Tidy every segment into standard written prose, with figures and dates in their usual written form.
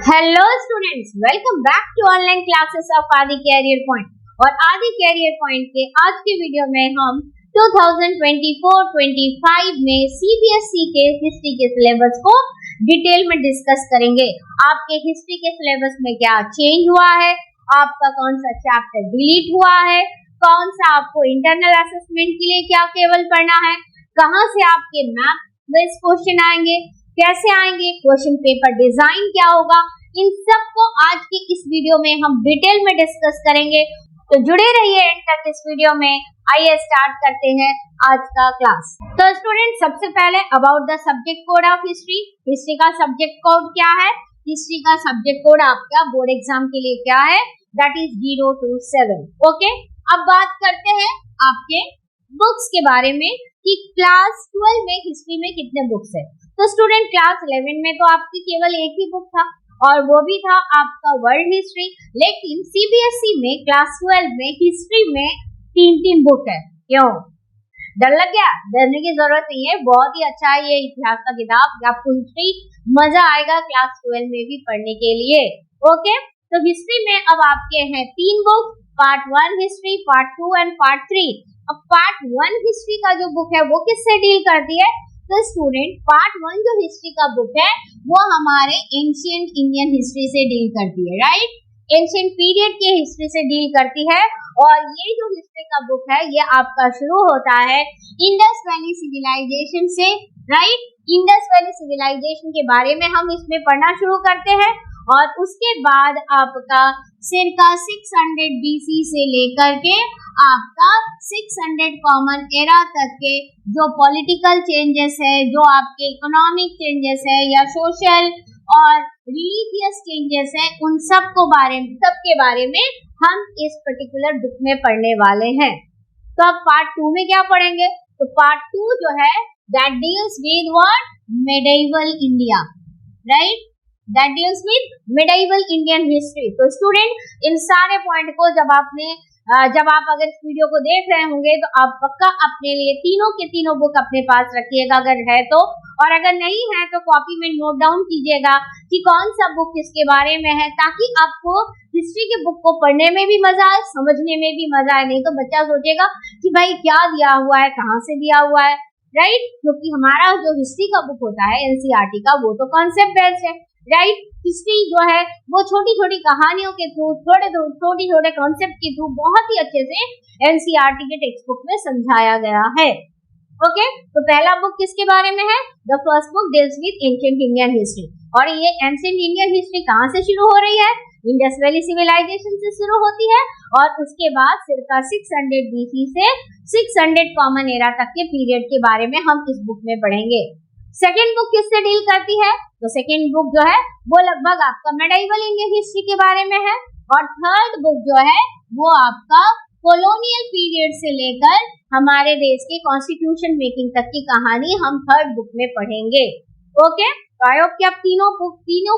Hello students, welcome back to online classes of Aadi career point. और Aadi career point के आज के वीडियो में हम 2024-25 में सीबीएसई के हिस्ट्री के सिलेबस को डिटेल में डिस्कस करेंगे। आपके हिस्ट्री के सिलेबस में क्या चेंज हुआ है, आपका कौन सा चैप्टर डिलीट हुआ है, कौन सा आपको इंटरनल असेसमेंट के लिए क्या केवल पढ़ना है, कहां से आपके मैथ बेस्ड क्वेश्चन आएंगे, कैसे आएंगे, क्वेश्चन पेपर डिजाइन क्या होगा, इन सब को आज की इस वीडियो में हम डिटेल में डिस्कस करेंगे। तो जुड़े रहिए एंड तक इस वीडियो में। आइए स्टार्ट करते हैं आज का क्लास। तो स्टूडेंट, सबसे पहले about the subject code of history. History का सब्जेक्ट कोड क्या है? हिस्ट्री का सब्जेक्ट कोड आपका बोर्ड एग्जाम के लिए क्या है? That is 027। ओके, अब बात करते हैं आपके बुक्स के बारे में कि क्लास 12 में हिस्ट्री में कितने बुक्स है। तो स्टूडेंट, क्लास 11 में तो आपकी केवल एक ही बुक था और वो भी था आपका वर्ल्ड हिस्ट्री। लेकिन सीबीएसई में क्लास 12 में हिस्ट्री में 3 बुक है। क्यों डर लग गया? डरने की जरूरत नहीं है, बहुत ही अच्छा है ये इतिहास का किताब। आपको हिस्ट्री मजा आएगा क्लास 12 में भी पढ़ने के लिए। ओके, तो हिस्ट्री में अब आपके हैं 3 book, part 1 history, part 2 and part 3। अब पार्ट 1 हिस्ट्री का जो बुक है वो किससे डील करती है? तो स्टूडेंट, पार्ट 1 जो हिस्ट्री का बुक है वो हमारे एंशिएंट इंडियन हिस्ट्री से डील करती है, राइट? एंशिएंट पीरियड के हिस्ट्री से डील करती है। और ये जो हिस्ट्री का बुक है ये आपका शुरू होता है इंडस वैली सिविलाइजेशन से, राइट? इंडस वैली सिविलाइजेशन के बारे में हम इसमें पढ़ना शुरू करते हैं और उसके बाद आपका circa 600 BC से लेकर के आपका 600 कॉमन एरा तक के जो पॉलिटिकल चेंजेस है, जो आपके इकोनॉमिक चेंजेस है या सोशल और रिलीजियस चेंजेस है, उन सब के बारे में हम इस पर्टिकुलर बुक में पढ़ने वाले हैं। तो अब पार्ट 2 में क्या पढ़ेंगे? तो पार्ट 2 जो है that deals with what? Medieval India, right? That deals with medieval Indian history। तो स्टूडेंट, इन सारे पॉइंट को जब आप अगर इस वीडियो को देख रहे होंगे तो आप पक्का अपने लिए तीनों के तीनों बुक अपने पास रखिएगा अगर है तो, और अगर नहीं है तो कॉपी में नोट डाउन कीजिएगा कि कौन सा बुक किसके बारे में है, ताकि आपको हिस्ट्री के बुक को पढ़ने में भी मजा आए, समझने में भी मजा आए। नहीं तो बच्चा सोचेगा कि भाई क्या दिया हुआ है, कहाँ से दिया हुआ है, राइट? क्योंकि हमारा जो हिस्ट्री का बुक होता है एनसीईआरटी का, वो तो कॉन्सेप्ट बेस्ड है, राइट? हिस्ट्री जो है वो छोटी छोटी कहानियों के थ्रू, छोटे छोटे कॉन्सेप्ट के थ्रू बहुत ही अच्छे से एनसीईआरटी के टेक्स्ट बुक में समझाया गया है। ओके, तो पहला बुक किसके बारे में है? The first book deals with ancient Indian history. और ये एंशिएंट इंडियन हिस्ट्री कहाँ से शुरू हो रही है? इंडस वैली सिविलाइजेशन से शुरू होती है और उसके बाद circa 600 BC से 600 कॉमन एरा तक के पीरियड के बारे में हम इस बुक में पढ़ेंगे। सेकेंड बुक किससे डील करती है? तो सेकेंड बुक जो है वो लगभग आपका मेडिवल इंडियन हिस्ट्री के बारे में है। और थर्ड बुक जो है वो आपका कॉलोनियल पीरियड से लेकर हमारे देश के कॉन्स्टिट्यूशन मेकिंग तक की कहानी हम थर्ड बुक में पढ़ेंगे। ओके, तो आई होप कि अब तीनों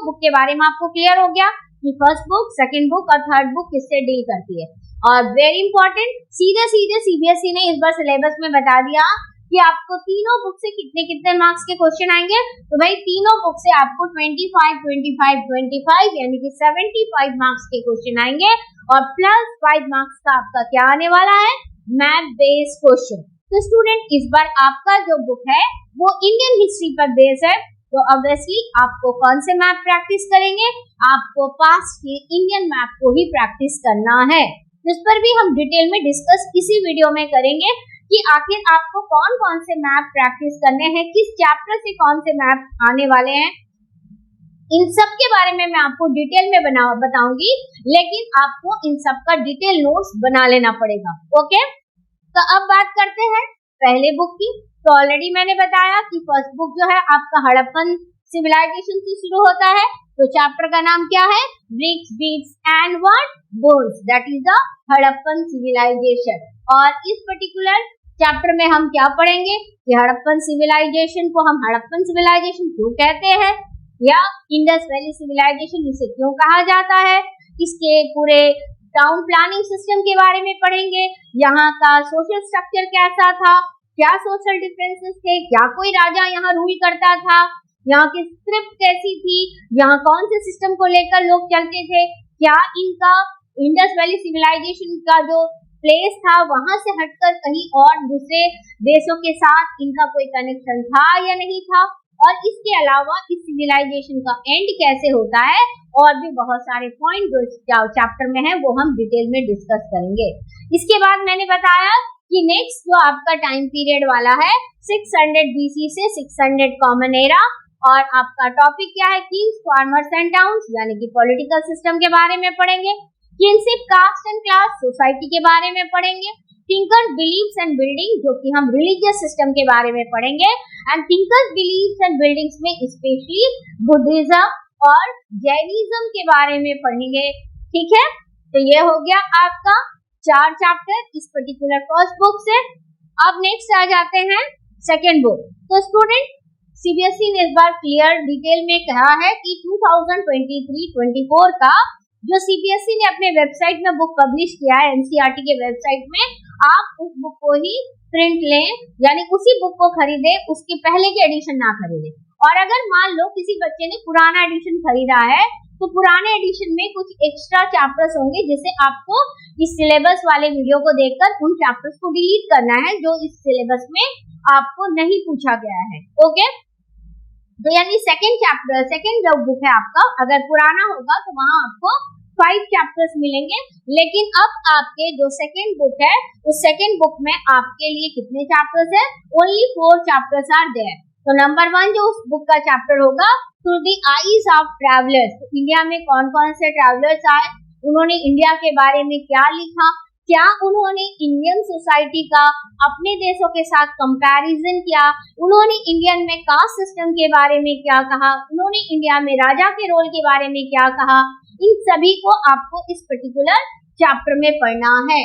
बुक के बारे में आपको क्लियर हो गया कि फर्स्ट बुक, सेकेंड बुक और थर्ड बुक किससे डील करती है। और वेरी इंपॉर्टेंट, सीधे सीबीएसई ने इस बार सिलेबस में बता दिया कि आपको तीनों बुक से कितने कितने मार्क्स के क्वेश्चन आएंगे। तो भाई तीनों बुक से आपको 25 यानी कि 75 मार्क्स के क्वेश्चन आएंगे और प्लस 5 मार्क्स का आपका क्या आने वाला है? Math based question. तो स्टूडेंट, इस बार आपका जो बुक है वो इंडियन हिस्ट्री पर बेस्ड है। तो ऑब्वियसली आपको कौन से मैप प्रैक्टिस करेंगे? आपको पास्ट के इंडियन मैप को ही प्रैक्टिस करना है, जिस पर भी हम डिटेल में डिस्कस इसी वीडियो में करेंगे कि आखिर आपको कौन कौन से मैप प्रैक्टिस करने हैं, किस चैप्टर से कौन से मैप आने वाले हैं, इन सब के बारे में मैं आपको डिटेल में बताऊंगी। लेकिन आपको इन सब का डिटेल नोट्स बना लेना पड़ेगा। ओके, तो अब बात करते हैं पहले बुक की। तो ऑलरेडी मैंने बताया कि फर्स्ट बुक जो है आपका हड़प्पन सिविलाइजेशन से शुरू होता है। तो चैप्टर का नाम क्या है? Bricks, beads and what? Bones. That is the Harappan civilisation. और इस पर्टिकुलर चैप्टर में हम क्या पढ़ेंगे कि हड़प्पन सिविलाइजेशन को हम हड़प्पन सिविलाइजेशन क्यों कहते हैं, या इंडस वैली सिविलाइजेशन इसे क्यों कहा जाता है, इसके पूरे टाउन प्लानिंग सिस्टम के बारे में पढ़ेंगे, यहाँ का सोशल स्ट्रक्चर कैसा था, क्या सोशल डिफरेंसेस थे, क्या कोई राजा यहाँ रूल करता था, यहाँ की स्क्रिप्ट कैसी थी, यहाँ कौन से सिस्टम को लेकर लोग चलते थे, क्या इनका इंडस वैली सिविलाइजेशन का जो प्लेस था वहां से हटकर कहीं और दूसरे देशों के साथ इनका कोई कनेक्शन था या नहीं था, और इसके अलावा इस सिविलाइजेशन का एंड कैसे होता है, और भी बहुत सारे पॉइंट जो चैप्टर में है वो हम डिटेल में डिस्कस करेंगे। इसके बाद मैंने बताया कि नेक्स्ट जो आपका टाइम पीरियड वाला है 600 BC से 600 कॉमन एरा, और आपका टॉपिक क्या है, किंग्स, फार्मर्स एंड टाउन्स, यानी कि पॉलिटिकल सिस्टम के बारे में पढ़ेंगे। Kingship, caste and class, society के बारे में पढ़ेंगे। थिंकर, बिलीव्स एंड बिल्डिंग, जो कि हम रिलीजियस सिस्टम के बारे में पढ़ेंगे। And thinkers, beliefs and buildings में स्पेशली बुद्धिज्म और जैनिज्म के बारे में पढ़ेंगे। ठीक है, तो ये हो गया आपका 4 चैप्टर इस पर्टिकुलर फर्स्ट बुक से। अब नेक्स्ट आ जाते हैं सेकेंड बुक। तो स्टूडेंट, सीबीएसई ने इस बार क्लियर डिटेल में कहा है कि 2023-24 का जो सीबीएसई ने अपने वेबसाइट में बुक पब्लिश किया है, एनसीईआरटी के वेबसाइट में, आप उस बुक को ही प्रिंट लें, यानी उसी बुक को खरीदे, उसके पहले के एडिशन ना खरीदे। और अगर मान लो किसी बच्चे ने पुराना एडिशन खरीदा है तो पुराने एडिशन में कुछ एक्स्ट्रा चैप्टर्स होंगे जिसे आपको इस सिलेबस वाले वीडियो को देखकर उन चैप्टर्स को डिलीट करना है जो इस सिलेबस में आपको नहीं पूछा गया है। ओके, तो यानी सेकेंड जो बुक है आपका, अगर पुराना होगा तो वहां आपको 5 चैप्टर्स मिलेंगे, लेकिन अब आपके जो सेकेंड बुक है उस सेकेंड बुक में आपके लिए कितने चैप्टर्स है, ओनली 4 चैप्टर्स आर देयर। तो नंबर 1 जो उस बुक का चैप्टर होगा, through the eyes of travellers, India में कौन कौन से ट्रैवलर्स आए, उन्होंने इंडिया के बारे में क्या लिखा, क्या उन्होंने इंडियन सोसाइटी का अपने देशों के साथ कंपैरिजन किया, उन्होंने इंडियन में कास्ट सिस्टम के बारे में क्या कहा, उन्होंने इंडिया में राजा के रोल के बारे में क्या कहा, इन सभी को आपको इस पर्टिकुलर चैप्टर में पढ़ना है।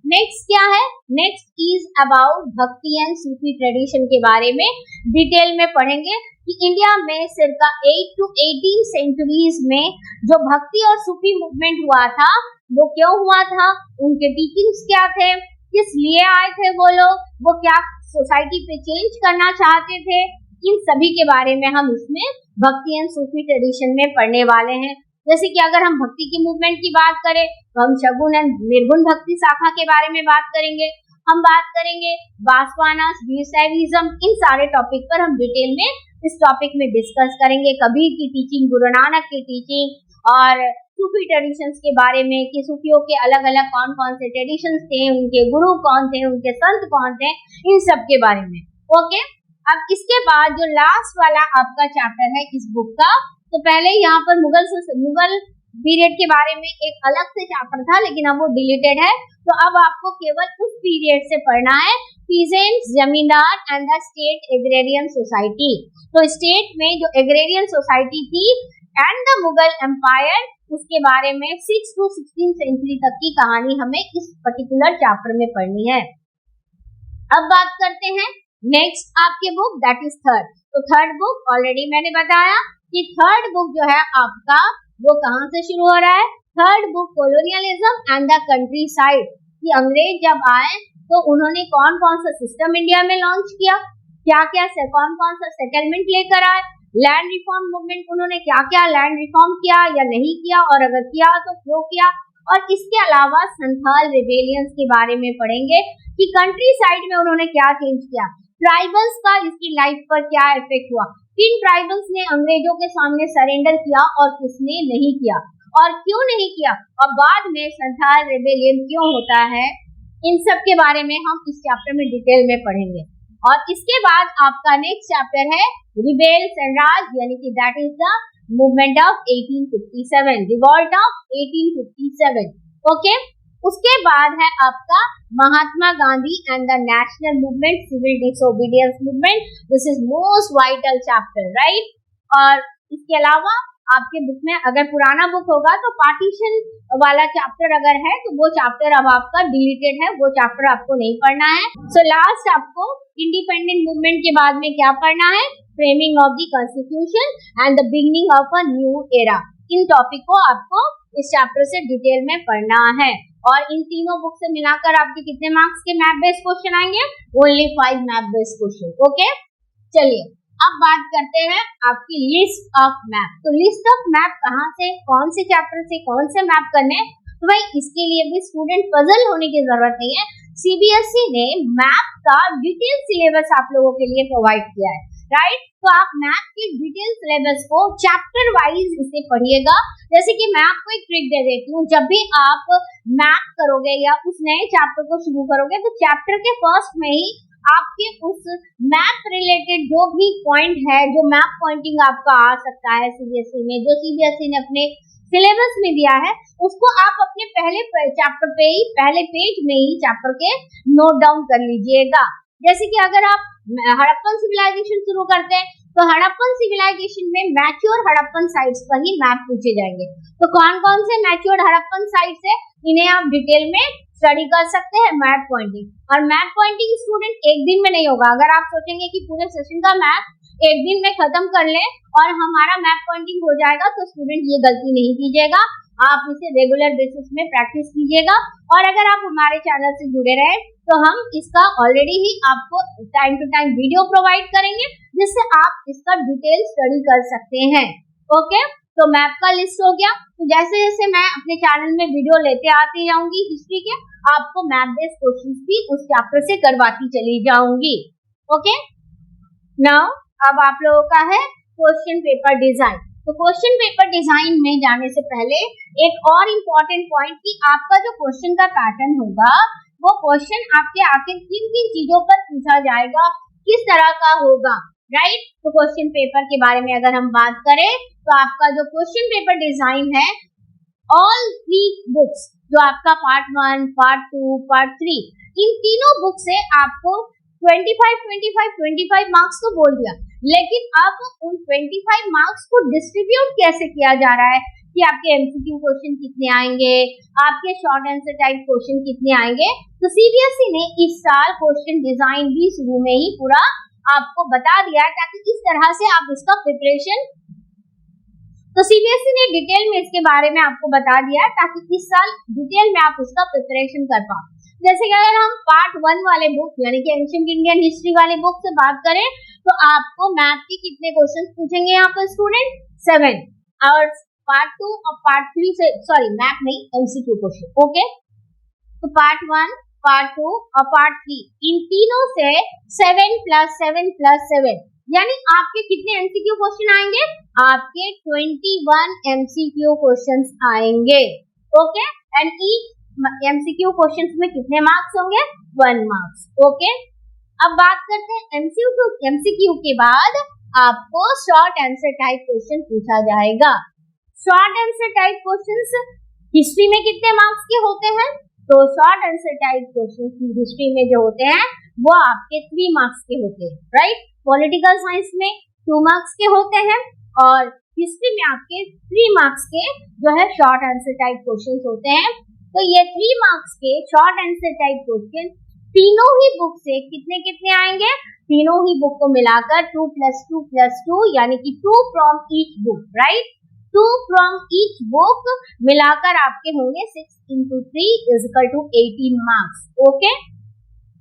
नेक्स्ट क्या है, नेक्स्ट इज अबाउट भक्ति एंड सूफी ट्रेडिशन के बारे में डिटेल में पढ़ेंगे कि इंडिया में circa 8 to 18 सेंचुरीज में जो भक्ति और सूफी मूवमेंट हुआ था वो क्यों हुआ था, उनके टीचिंग्स क्या थे, किस लिए आए थे वो लोग, वो क्या सोसाइटी पे चेंज करना चाहते थे, इन सभी के बारे में हम इसमें भक्ति एंड सूफी ट्रेडिशन में पढ़ने वाले हैं। जैसे कि अगर हम भक्ति की मूवमेंट की बात करें तो हम शगुन एंड निर्गुण भक्ति शाखा के बारे में बात करेंगे, हम बात करेंगे वासवानास, वीरशैविज्म, इन सारे टॉपिक पर हम डिटेल में इस टॉपिक में डिस्कस करेंगे। कबीर की टीचिंग, गुरु नानक की टीचिंग और सूफी ट्रेडिशंस के बारे में कि सूफियों के अलग अलग कौन कौन से ट्रेडिशंस थे, उनके गुरु कौन थे, उनके संत कौन थे, इन सब के बारे में। ओके, अब इसके बाद जो लास्ट वाला आपका चैप्टर है इस बुक का, तो पहले यहाँ पर मुगल पीरियड के बारे में एक अलग से चैप्टर था लेकिन अब वो डिलीटेड है, तो अब आपको केवल उस पीरियड से पढ़ना है, पीजेंट्स, जमींदार and the state agrarian society. तो स्टेट में जो एग्रेरियन सोसाइटी थी एंड द मुगल एम्पायर, उसके बारे में 6 to 16 सेंचुरी तक की कहानी हमें इस पर्टिकुलर चैप्टर में पढ़नी है। अब बात करते हैं नेक्स्ट आपके बुक, दैट इज थर्ड। तो थर्ड बुक ऑलरेडी मैंने बताया कि थर्ड बुक जो है आपका वो कहाँ से शुरू हो रहा है, third book colonialism and the country side, कि अंग्रेज जब आए तो उन्होंने कौन कौन सा सिस्टम इंडिया में लॉन्च किया, क्या क्या से कौन कौन सा सेटलमेंट लेकर आए, लैंड रिफॉर्म मूवमेंट उन्होंने क्या क्या लैंड रिफॉर्म किया या नहीं किया, और अगर किया तो क्यों किया, और इसके अलावा संथाल रिबेलियंस के बारे में पढ़ेंगे कि कंट्री साइड में उन्होंने क्या चेंज किया, ट्राइबल्स का इसकी लाइफ पर क्या इफेक्ट हुआ, किन ट्राइबल्स ने अंग्रेजों के सामने सरेंडर किया और किसने नहीं किया और क्यों नहीं किया, और बाद में संथाल रिबेलियन क्यों होता है, इन सब के बारे में हम इस चैप्टर में डिटेल में पढ़ेंगे। और इसके बाद आपका नेक्स्ट चैप्टर है रिबेल्स एंड राज, यानी कि that is the movement of 1857, revolt of 1857। Okay, उसके बाद है आपका Mahatma Gandhi and the national movement, civil disobedience movement, this is most vital chapter, right. और इसके अलावा आपके बुक में अगर पुराना बुक होगा तो पार्टीशन वाला चैप्टर अगर है तो वो चैप्टर अब आपका डिलीटेड है, वो चैप्टर आपको नहीं पढ़ना है। सो लास्ट आपको इंडिपेंडेंट मूवमेंट के बाद में क्या पढ़ना है, framing of the constitution and the beginning of a new era. In topic को आपको इस चैप्टर से डिटेल में पढ़ना है। और इन तीनों बुक से मिलाकर आपके कितने मार्क्स के मैथ बेस्ड क्वेश्चन आएंगे, only 5 math based question. Okay, चलिए अब बात करते हैं आपकी लिस्ट ऑफ मैप। तो लिस्ट ऑफ मैप कहाँ से, कौन से चैप्टर से कौन से मैप करने, तो भाई इसके लिए भी स्टूडेंट पजल होने की जरूरत नहीं है। सीबीएसई ने मैप का डिटेल सिलेबस आप लोगों के लिए प्रोवाइड किया है, राइट। तो आप मैप के डिटेल सिलेबस को चैप्टर वाइज इसे पढ़िएगा। जैसे कि मैं आपको एक ट्रिक दे देती हूँ, जब भी आप मैप करोगे या उस नए चैप्टर को शुरू करोगे तो चैप्टर के फर्स्ट में ही आपके उस मैप रिलेटेड जो भी पॉइंट है, जो मैप पॉइंटिंग आपका आ सकता है सीबीएसई में, जो सीबीएसई ने अपने सिलेबस में दिया है, उसको आप अपने पहले चैप्टर पे ही, पहले पेज में ही चैप्टर के नोट डाउन कर लीजिएगा। जैसे कि अगर आप हड़प्पन सिविलाइजेशन शुरू करते हैं तो हड़प्पन सिविलाइजेशन में मैच्योर हड़प्पन साइट्स पर ही मैप पूछे जाएंगे। तो कौन कौन से मैच्योर हड़प्पन साइट्स है, इन्हें आप डिटेल में स्टडी कर सकते हैं मैप पॉइंटिंग। और मैप पॉइंटिंग स्टूडेंट एक दिन में नहीं होगा। अगर आप सोचेंगे कि पूरे सेशन का मैप एक दिन में खत्म कर लें और हमारा मैप पॉइंटिंग हो जाएगा, तो स्टूडेंट ये गलती नहीं कीजिएगा। आप इसे रेगुलर बेसिस में प्रैक्टिस कीजिएगा। और अगर आप हमारे चैनल से जुड़े रहे तो हम इसका ऑलरेडी ही आपको time to time video provide करेंगे, जिससे आप इसका डिटेल स्टडी कर सकते हैं। ओके, तो मैप का लिस्ट हो गया। तो जैसे जैसे मैं अपने चैनल में वीडियो लेते आती जाऊंगी हिस्ट्री के, आपको मैप बेस्ड क्वेश्चंस भी उस चैप्टर से करवाती चली जाऊंगी। ओके, नाउ अब आप लोगों का है क्वेश्चन पेपर डिजाइन। तो क्वेश्चन पेपर डिजाइन में जाने से पहले एक और इम्पोर्टेंट पॉइंट कि आपका जो क्वेश्चन का पैटर्न होगा, वो क्वेश्चन आपके आखिर किन किन चीजों पर पूछा जाएगा, किस तरह का होगा, राइट। तो क्वेश्चन पेपर के बारे में अगर हम बात करें तो आपका जो क्वेश्चन पेपर डिजाइन है, ऑल 3 बुक्स, जो आपका पार्ट 1, पार्ट 2, पार्ट 3, इन तीनों बुक से आपको 25 मार्क्स तो बोल दिया, लेकिन अब उन 25 मार्क्स को डिस्ट्रीब्यूट कैसे किया जा रहा है कि आपके एमसीक्यू क्वेश्चन कितने आएंगे, आपके शॉर्ट आंसर टाइप क्वेश्चन कितने आएंगे। तो सीबीएसई ने इस साल क्वेश्चन डिजाइन भी शुरू में ही पूरा आपको बता दिया है, ताकि इस तरह से आप इसका प्रिपरेशन, तो सीबीएसई ने डिटेल में इसके बारे में आपको बता दिया है, ताकि इस साल डिटेल में आप इसका प्रिपरेशन कर पाओ। जैसे कि अगर हम पार्ट 1 वाले बुक यानी कि एंशिएंट इंडियन हिस्ट्री वाले बुक से बात करें तो आपको मैथ के कितने क्वेश्चंस पूछेंगे यहाँ पर स्टूडेंट, 7। और पार्ट 2 और पार्ट 3 से, सॉरी मैथ नहीं, एमसीक्यू क्वेश्चन। ओके, तो पार्ट 1, पार्ट 2 और पार्ट 3, इन तीनों से 7 + 7 + 7 यानी आपके कितने एमसीक्यू क्वेश्चन आएंगे, आपके 21 एमसीक्यू क्वेश्चंस आएंगे। Okay, and each MCQ questions में कितने मार्क्स होंगे, 1 मार्क्स। ओके, अब बात करते हैं एमसीक्यू के बाद आपको शॉर्ट आंसर टाइप क्वेश्चन पूछा जाएगा। Short answer type questions history में कितने मार्क्स के होते हैं, तो short answer type questions history में जो होते हैं वो आपके 3 मार्क्स के होते हैं, राइट। पॉलिटिकल साइंस में 2 मार्क्स के होते हैं और हिस्ट्री में आपके 3 मार्क्स के जो है शॉर्ट आंसर टाइप क्वेश्चंस होते हैं। तो ये 3 मार्क्स के शॉर्ट आंसर टाइप क्वेश्चन तीनों ही बुक से कितने कितने आएंगे, तीनों ही बुक को मिलाकर 2 + 2 + 2 यानी कि 2 from each book, right. 2 from each book मिलाकर आपके होंगे 6 × 3 = 18 मार्क्स। ओके,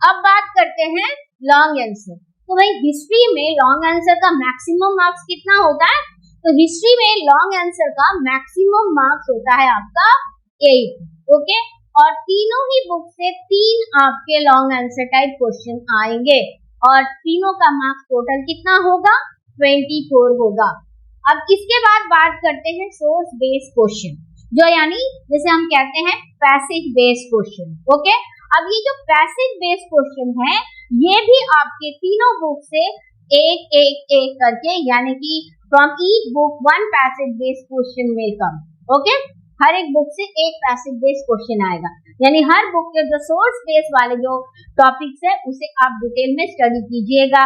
अब बात करते हैं लॉन्ग आंसर। तो भाई हिस्ट्री में लॉन्ग आंसर का मैक्सिमम मार्क्स कितना होता है, तो हिस्ट्री में लॉन्ग आंसर का मैक्सिमम मार्क्स होता है आपका 8। ओके, और तीनों ही बुक से 3 आपके लॉन्ग आंसर टाइप क्वेश्चन आएंगे और तीनों का मार्क्स टोटल कितना होगा, 24 होगा। अब इसके बाद बात करते हैं सोर्स बेस्ड क्वेश्चन, जो यानी जैसे हम कहते हैं पैसेज बेस्ड क्वेश्चन। ओके, अब ये जो पैसेज बेस्ड क्वेश्चन है ये भी आपके तीनों बुक से एक करके यानी कि from each book 1 passage based question will come. Okay, हर एक बुक से एक पैसेज बेस्ड क्वेश्चन आएगा, यानी हर बुक के जो सोर्स बेस्ड वाले जो टॉपिक्स है उसे आप डिटेल में स्टडी कीजिएगा।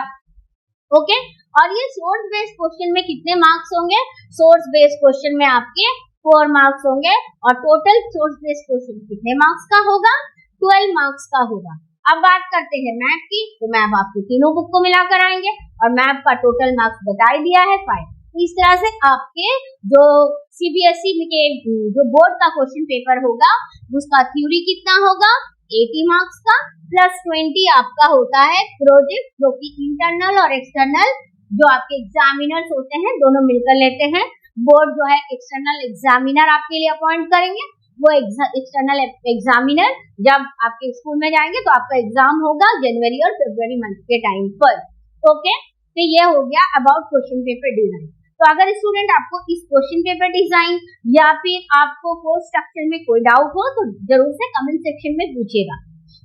ओके, और ये सोर्स बेस्ड क्वेश्चन में कितने मार्क्स होंगे, सोर्स बेस्ड क्वेश्चन में आपके 4 मार्क्स होंगे और टोटल सोर्स बेस्ड क्वेश्चन कितने मार्क्स का होगा, 12 मार्क्स का होगा। अब बात करते हैं मैथ की, तो मैथ आपको तीनों बुक को मिलाकर आएंगे और मैथ का टोटल मार्क्स बता दिया है 5। तो इस तरह से आपके जो सीबीएसई के जो बोर्ड का क्वेश्चन पेपर होगा उसका थ्योरी कितना होगा, 80 मार्क्स का, +20 आपका होता है प्रोजेक्ट, जो कि इंटरनल और एक्सटर्नल जो आपके एग्जामिनर्स होते हैं दोनों मिलकर लेते हैं। बोर्ड जो है एक्सटर्नल एग्जामिनर आपके लिए अपॉइंट करेंगे। वो एक्सटर्नल एग्जामिनर जब आपके स्कूल में जाएंगे तो आपका एग्जाम होगा जनवरी और फरवरी मंथ के टाइम पर। ओके, तो ये हो गया अबाउट क्वेश्चन पेपर डिजाइन। तो अगर स्टूडेंट आपको इस क्वेश्चन पेपर डिजाइन या फिर आपको कोर्स स्ट्रक्चर में कोई डाउट हो तो जरूर से कमेंट सेक्शन में पूछिएगा।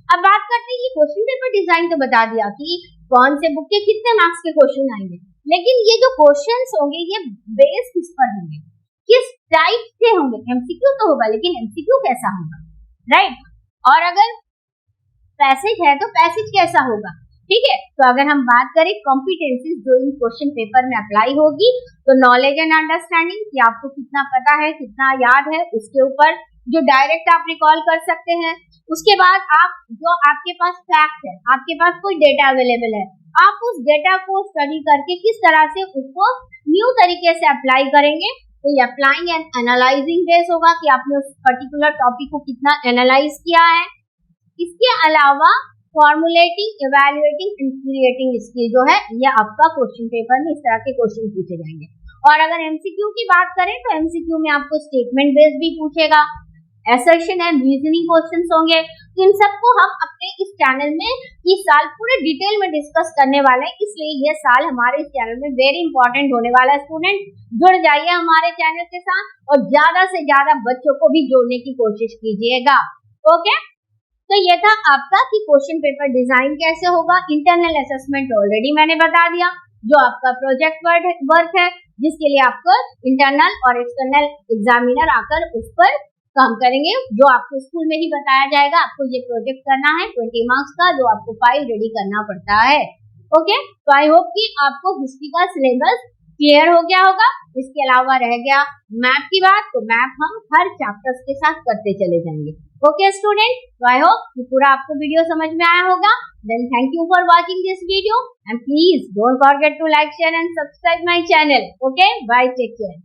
अब बात करते हैं, ये क्वेश्चन पेपर डिजाइन तो बता दिया कि कौन से बुक के कितने मार्क्स के क्वेश्चन आएंगे, लेकिन ये जो क्वेश्चंस होंगे ये बेस किस पर होंगे, किस टाइप के होंगे। एमसीक्यू तो होगा, लेकिन एमसीक्यू कैसा होगा, राइट। और अगर पैसेज है तो पैसेज कैसा होगा, ठीक है। तो अगर हम बात करें कॉम्पिटेंसीज जो इन क्वेश्चन पेपर में अप्लाई होगी, तो नॉलेज एंड अंडरस्टैंडिंग कि आपको कितना पता है, कितना याद है, उसके ऊपर जो डायरेक्ट आप रिकॉल कर सकते हैं। उसके बाद आप जो आपके पास फैक्ट है, आपके पास कोई डेटा अवेलेबल है, आप उस डेटा को स्टडी करके किस तरह से उसको न्यू तरीके से अप्लाई करेंगे। तो ये अप्लाइंग एंड एनालाइजिंग बेस होगा कि आपने उस पर्टिकुलर टॉपिक को कितना एनालाइज किया है। इसके अलावा formulating, evaluating and creating skill जो है ये आपका क्वेश्चन पेपर में इस तरह के क्वेश्चन पूछे जाएंगे। और अगर एमसीक्यू की बात करें तो एमसीक्यू में आपको स्टेटमेंट बेस भी पूछेगा, असर्शन एंड रीजनिंग क्वेश्चंस होंगे। तो इन सबको हम अपने इस चैनल में इस साल पूरे डिटेल में डिस्कस करने वाले हैं, इसलिए ये साल हमारे इस चैनल में वेरी इंपॉर्टेंट होने वाला है। स्टूडेंट जुड़ जाइए हमारे चैनल के साथ और ज्यादा से ज्यादा बच्चों को भी जोड़ने की कोशिश कीजिएगा। ओके, तो ये था आपका कि क्वेश्चन पेपर डिजाइन कैसे होगा। इंटरनल असेसमेंट ऑलरेडी मैंने बता दिया, जो आपका प्रोजेक्ट वर्क है जिसके लिए आपको इंटरनल और एक्सटर्नल एग्जामिनर आकर उस पर काम करेंगे, जो आपको स्कूल में ही बताया जाएगा। आपको ये प्रोजेक्ट करना है 20 मार्क्स का, जो आपको फाइल रेडी करना पड़ता है। ओके, तो आई होप कि आपको हिस्ट्री का सिलेबस क्लियर हो गया होगा। इसके अलावा रह गया मैप की बात, तो मैप हम हर चैप्टर्स के साथ करते चले जाएंगे। ओके स्टूडेंट, तो आई होप कि पूरा आपको वीडियो समझ में आया होगा। Then thank you for watching this video and please don't forget to like, share and subscribe my channel. Okay, bye, take care.